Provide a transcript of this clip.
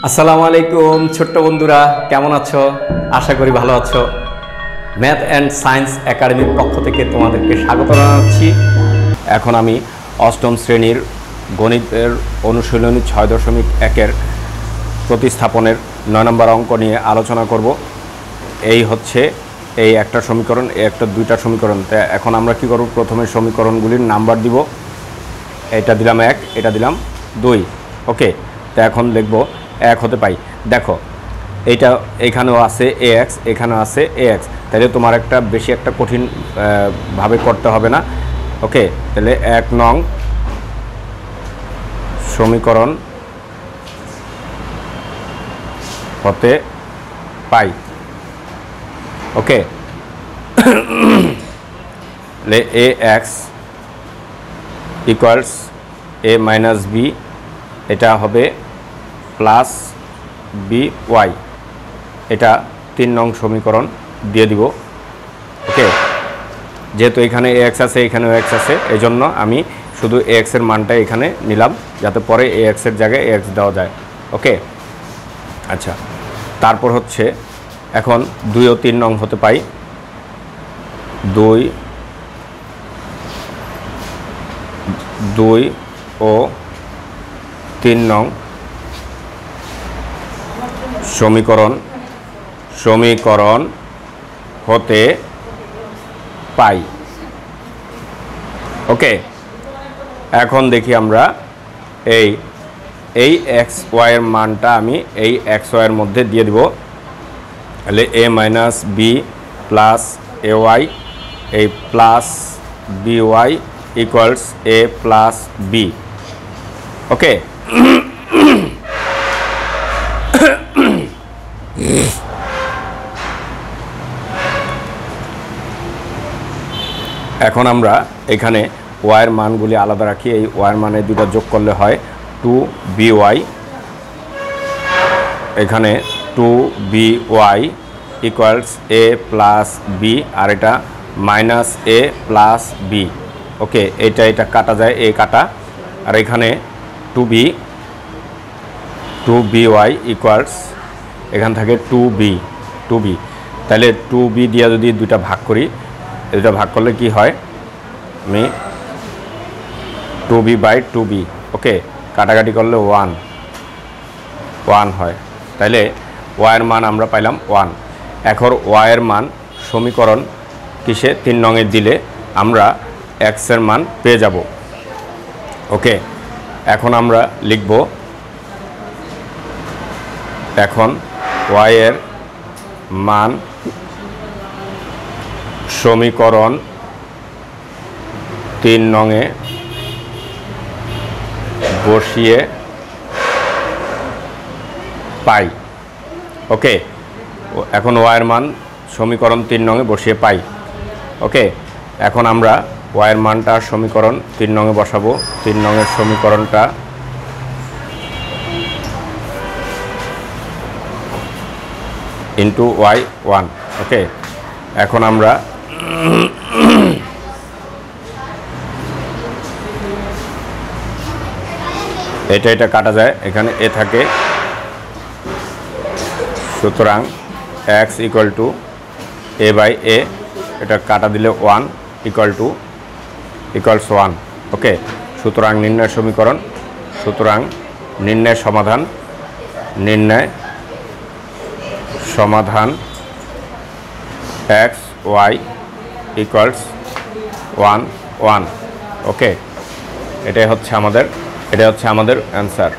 আসসালামু আলাইকুম ছোট্ট বন্ধুরা, কেমন আছো? আশা করি ভালো আছো। ম্যাথ অ্যান্ড সায়েন্স একাডেমির পক্ষ থেকে তোমাদেরকে স্বাগত জানাচ্ছি। এখন আমি অষ্টম শ্রেণীর গণিতের অনুশীলনী 6.1-এর প্রতিস্থাপনের 9 নম্বর অঙ্ক নিয়ে আলোচনা করব। এই হচ্ছে এই একটা সমীকরণ, এই একটা দুইটা সমীকরণ। তা এখন আমরা কি করব, প্রথমে সমীকরণগুলির নাম্বার দিব। এটা দিলাম 1, এটা দিলাম 2। ওকে, তা এখন লিখব 1 হতে পাই। দেখো এইটা এখানেও আছে ax, এখানেও আছে ax, তাহলে তোমার একটা বেশি একটা কঠিন ভাবে করতে হবে না। ওকে, তাহলে 1 নং সমীকরণ হতে পাই। ওকে, তাহলে ax equals a minus b, এটা হবে প্লাস বি ওয়াই। এটা 3 নং সমীকরণ দিয়ে দিব। ওকে, যেহেতু এখানে এক্স আছে, এখানেও এক্স আছে, এই জন্য আমি শুধু এক্সের মানটা এখানে নিলাম, যাতে পরে এক্সের জায়গায় এক্স দেওয়া যায়। ওকে, আচ্ছা, তারপর হচ্ছে এখন 2 ও 3 নং হতে পাই। 2 ও 3 নং সমীকরণ হতে পাই। ওকে, এখন দেখি আমরা এই এক্স ওয়াইয়ের মানটা আমি এই এক্স ওয়াইয়ের মধ্যে দিয়ে দিব। তাহলে এ minus B plus A Y, এই প্লাস বি ওয়াই ইকুয়ালস এ প্লাস বি। ওকে, এখন আমরা এখানে ওয়াইয়ের মানগুলি আলাদা রাখি। এই ওয়াইয়ের মানে দুটো যোগ করলে হয় 2by, এখানে 2by ইকুয়ালস এ প্লাস বি, আর এটা মাইনাস এ প্লাস বি। ওকে, এটা কাটা যায়, এ কাটা, আর এখানে 2by ইকুয়ালস এখান থেকে 2b। তাহলে 2b দিয়ে যদি দুইটা ভাগ করি, এটা ভাগ করলে কি হয়, আমি 2b/2b। ওকে, কাটাকাটি করলে 1 হয়। তাহলে ওয়াইয়ের মান আমরা পাইলাম 1। এখন ওয়াইয়ের মান সমীকরণ কিসে 3 নংয়ে দিলে আমরা এক্সের মান পেয়ে যাব। ওকে, এখন আমরা লিখব, এখন ওয়াইয়ের মান সমীকরণ 3 নংয়ে বসিয়ে পাই। ওকে, এখন ওয়াইয়ের মান সমীকরণ 3 নংয়ে বসিয়ে পাই। ওকে, এখন আমরা ওয়াইয়ের মানটা সমীকরণ 3 নংয়ে বসাবো। 3 নংয়ের সমীকরণটা ইন্টু ওয়াই 1। ওকে, এখন আমরা এটা কাটা যায়, এখানে এ থাকে, সুতরাং এক্স ইকুয়াল টু a/a, এটা কাটা দিলে 1 ইকুয়ালস 1। ওকে, সুতরাং নির্ণয় সমীকরণ, সুতরাং নির্ণয় সমাধান এক্স ওয়াই ইকুয়ালস 1 1। ওকে, এটা হচ্ছে আমাদের অ্যান্সার।